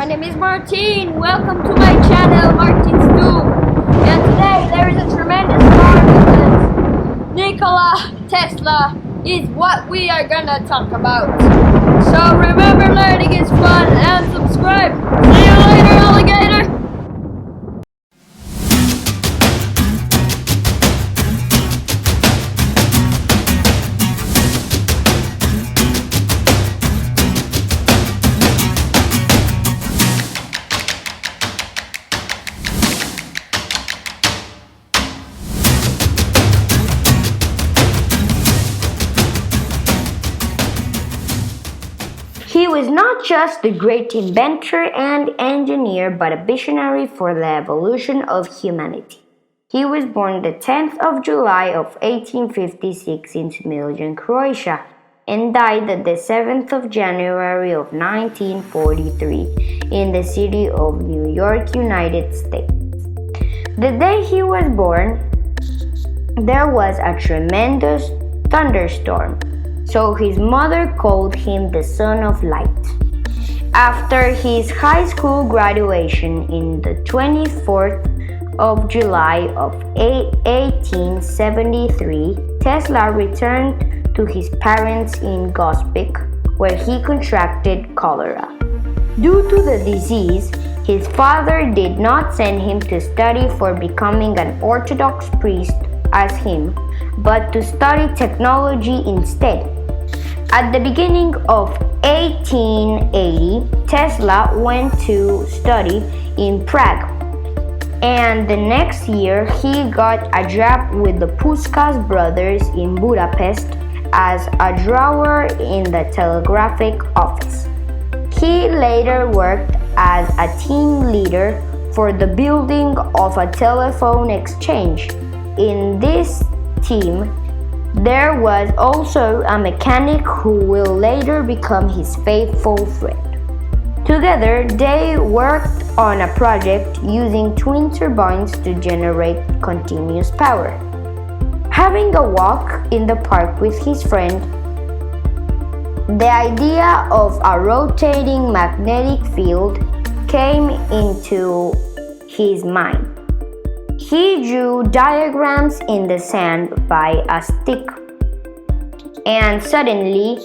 my name is Martin. Welcome to my channel, Martin's Doom. And today there is a tremendous coincidence. Nikola Tesla is what we are gonna talk about. So remember, learning is fun, and subscribe. See you later, alligator. He was not just a great inventor and engineer, but a visionary for the evolution of humanity. He was born the 10th of July of 1856 in Smiljan, Croatia, and died the 7th of January of 1943 in the city of New York, United States. The day he was born, there was a tremendous thunderstorm. So his mother called him the son of light. After his high school graduation in the 24th of July of 1873, Tesla returned to his parents in Gospić, where he contracted cholera. Due to the disease, his father did not send him to study for becoming an orthodox priest as him, but to study technology instead. At the beginning of 1880, Tesla went to study in Prague, and the next year he got a job with the Puskas brothers in Budapest as a drawer in the telegraphic office. He later worked as a team leader for the building of a telephone exchange. In this team, there was also a mechanic who will later become his faithful friend. Together, they worked on a project using twin turbines to generate continuous power. Having a walk in the park with his friend, the idea of a rotating magnetic field came into his mind. He drew diagrams in the sand by a stick, and suddenly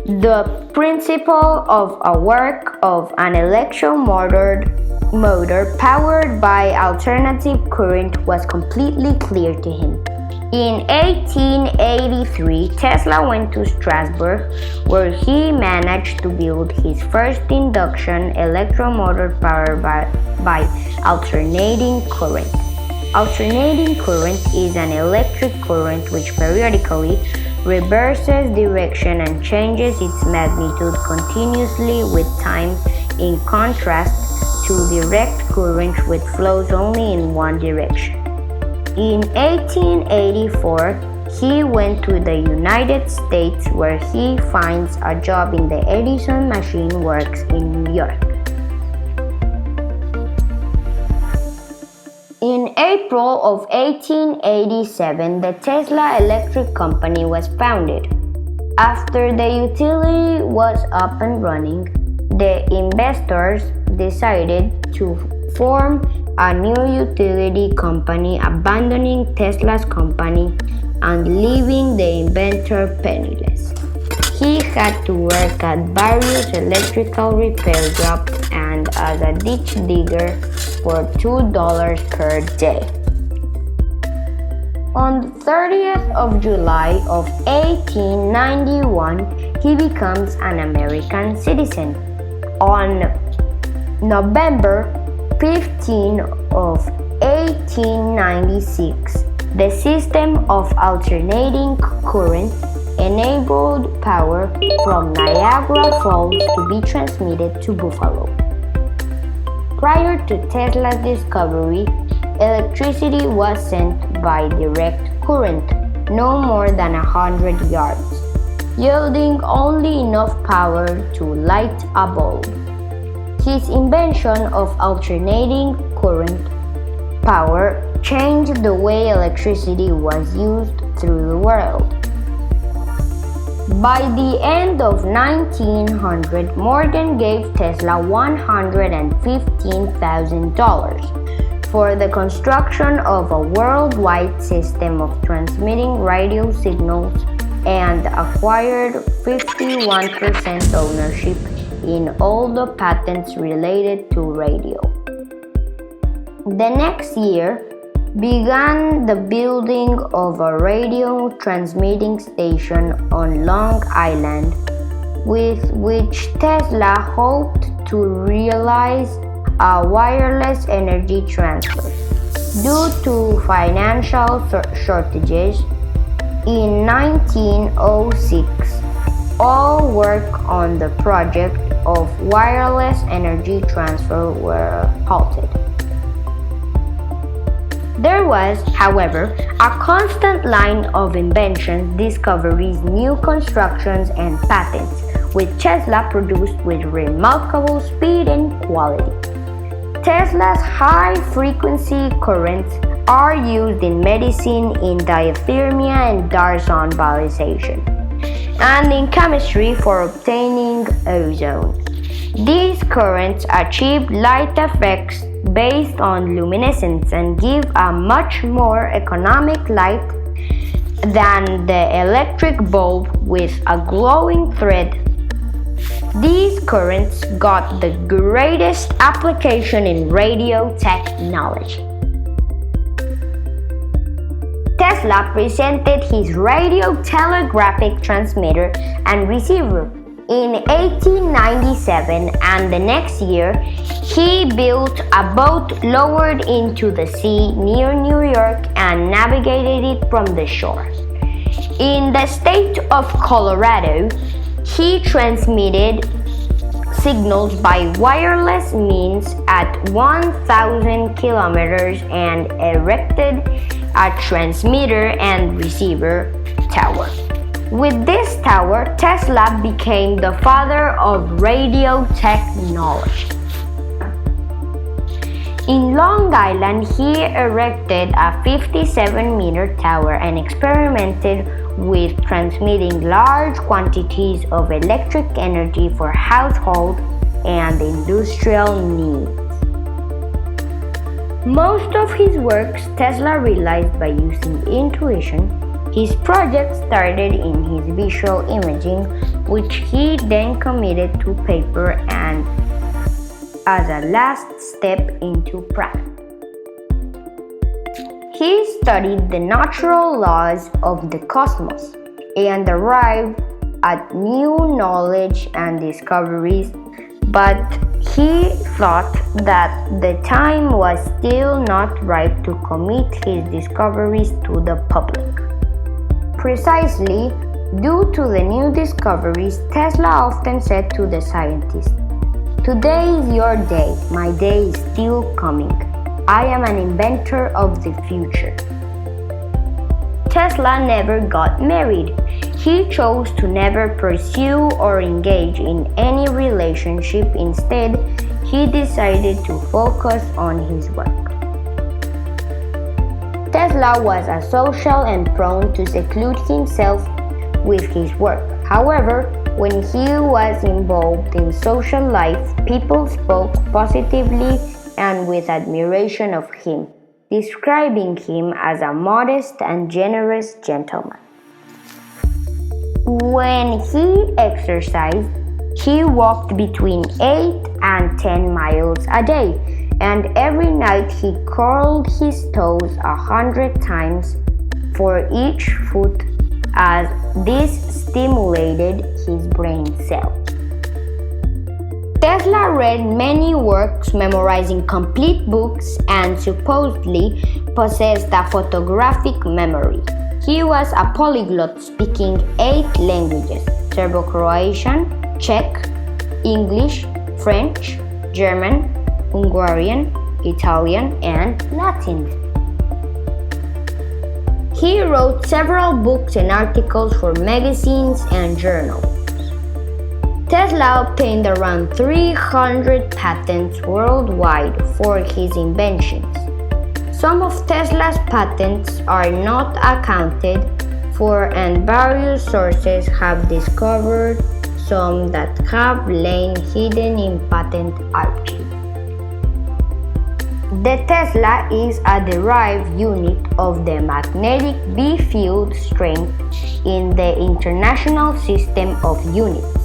the principle of a work of an electromotor powered by alternative current was completely clear to him. In 1883, Tesla went to Strasbourg, where he managed to build his first induction electromotor powered by alternating current. Alternating current is an electric current which periodically reverses direction and changes its magnitude continuously with time, in contrast to direct current which flows only in one direction. In 1884, he went to the United States, where he finds a job in the Edison Machine Works in New York. In April of 1887, the Tesla Electric Company was founded. After the utility was up and running, the investors decided to form a new utility company, abandoning Tesla's company and leaving the inventor penniless. He had to work at various electrical repair jobs and as a ditch digger for $2 per day. On the 30th of July of 1891, he becomes an American citizen. On November 15 of 1896, the system of alternating current enabled power from Niagara Falls to be transmitted to Buffalo. Prior to Tesla's discovery, electricity was sent by direct current, no more than 100 yards, yielding only enough power to light a bulb. His invention of alternating current power changed the way electricity was used through the world. By the end of 1900, Morgan gave Tesla $115,000 for the construction of a worldwide system of transmitting radio signals and acquired 51% ownership in all the patents related to radio. The next year began the building of a radio transmitting station on Long Island, with which Tesla hoped to realize a wireless energy transfer. Due to financial shortages, in 1906, all work on the project of wireless energy transfer were halted. There was, however, a constant line of inventions, discoveries, new constructions, and patents, which Tesla produced with remarkable speed and quality. Tesla's high-frequency currents are used in medicine, in diathermia and Darson valorization, and in chemistry for obtaining ozone. These currents achieve light effects based on luminescence and give a much more economic light than the electric bulb with a glowing thread. These currents got the greatest application in radio technology. Tesla presented his radio telegraphic transmitter and receiver in 1897, and the next year he built a boat lowered into the sea near New York and navigated it from the shore. In the state of Colorado, he transmitted signals by wireless means at 1,000 kilometers and erected a transmitter and receiver tower. With this tower, Tesla became the father of radio technology. In Long Island, he erected a 57-meter tower and experimented with transmitting large quantities of electric energy for household and industrial needs. Most of his works Tesla realized by using intuition. His project started in his visual imaging, which he then committed to paper and as a last step into Prague. He studied the natural laws of the cosmos and arrived at new knowledge and discoveries, but he thought that the time was still not ripe to commit his discoveries to the public. Precisely due to the new discoveries, Tesla often said to the scientists, "Today is your day, my day is still coming. I am an inventor of the future." Tesla never got married. He chose to never pursue or engage in any relationship. Instead, he decided to focus on his work. Tesla was asocial and prone to seclude himself with his work. However, when he was involved in social life, people spoke positively and with admiration of him, describing him as a modest and generous gentleman. When he exercised, he walked between 8 and 10 miles a day, and every night he curled his toes 100 times for each foot, as this stimulated his brain cells. Tesla read many works, memorizing complete books, and supposedly possessed a photographic memory. He was a polyglot, speaking 8 languages: Serbo-Croatian, Czech, English, French, German, Hungarian, Italian, and Latin. He wrote several books and articles for magazines and journals. Tesla obtained around 300 patents worldwide for his inventions. Some of Tesla's patents are not accounted and various sources have discovered some that have lain hidden in patent archive. The Tesla is a derived unit of the magnetic B field strength in the International System of Units.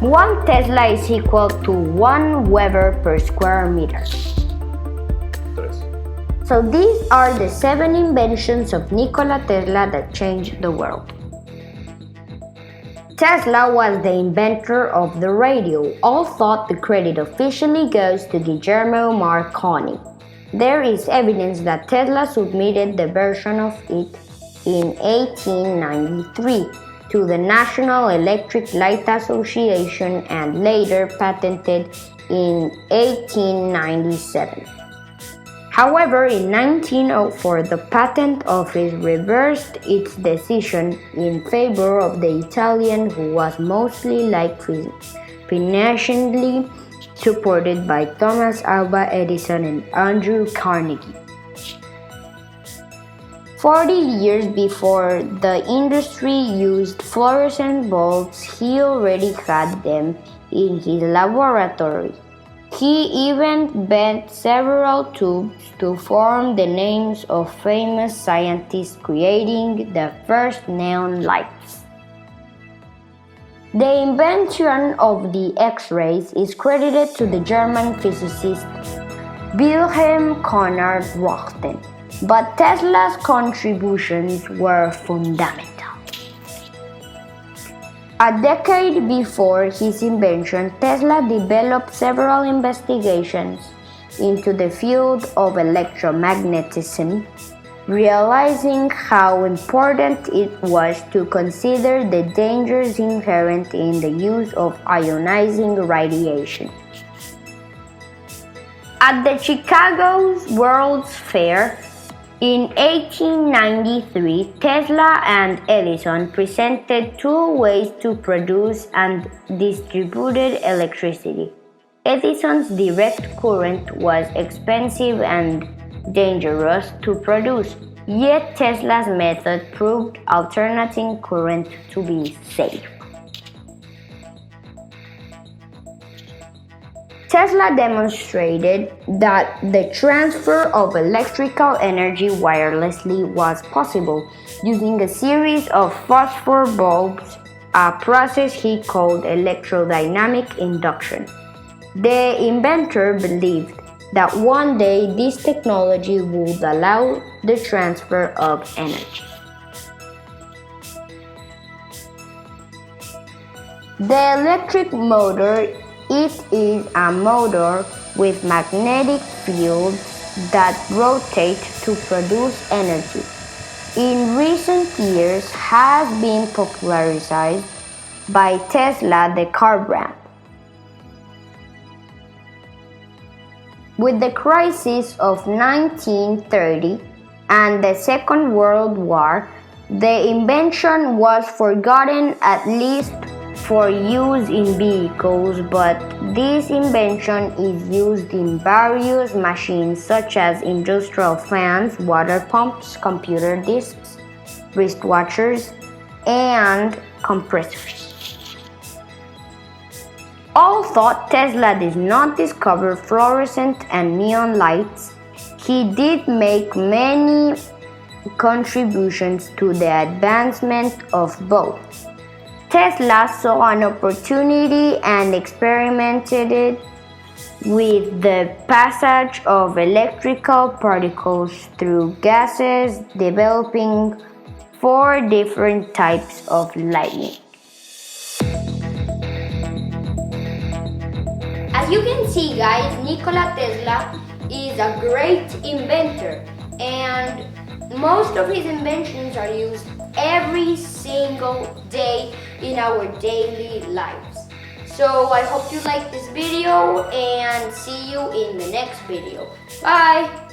1 Tesla is equal to 1 Weber per square meter. So these are the 7 inventions of Nikola Tesla that changed the world. Tesla was the inventor of the radio, although the credit officially goes to Guillermo Marconi. There is evidence that Tesla submitted the version of it in 1893 to the National Electric Light Association and later patented in 1897. However, in 1904, the patent office reversed its decision in favor of the Italian, who was mostly financially supported by Thomas Alva Edison and Andrew Carnegie. 40 years before the industry used fluorescent bulbs, he already had them in his laboratory. He even bent several tubes to form the names of famous scientists, creating the first neon lights. The invention of the X-rays is credited to the German physicist Wilhelm Conrad Roentgen, but Tesla's contributions were fundamental. A decade before his invention, Tesla developed several investigations into the field of electromagnetism, realizing how important it was to consider the dangers inherent in the use of ionizing radiation. At the Chicago's World's Fair in 1893, Tesla and Edison presented 2 ways to produce and distribute electricity. Edison's direct current was expensive and dangerous to produce, yet Tesla's method proved alternating current to be safe. Tesla demonstrated that the transfer of electrical energy wirelessly was possible using a series of phosphor bulbs, a process he called electrodynamic induction. The inventor believed that one day this technology would allow the transfer of energy. The electric motor. It is a motor with magnetic fields that rotate to produce energy. In recent years has been popularized by Tesla the car brand. With the crisis of 1930 and the Second World War, the invention was forgotten, at least for use in vehicles, but this invention is used in various machines such as industrial fans, water pumps, computer disks, wristwatches, and compressors. Although Tesla did not discover fluorescent and neon lights, he did make many contributions to the advancement of both. Tesla saw an opportunity and experimented with the passage of electrical particles through gases, developing 4 different types of lightning. As you can see, guys, Nikola Tesla is a great inventor, and most of his inventions are used every single day in our daily lives. So I hope you like this video and see you in the next video. Bye!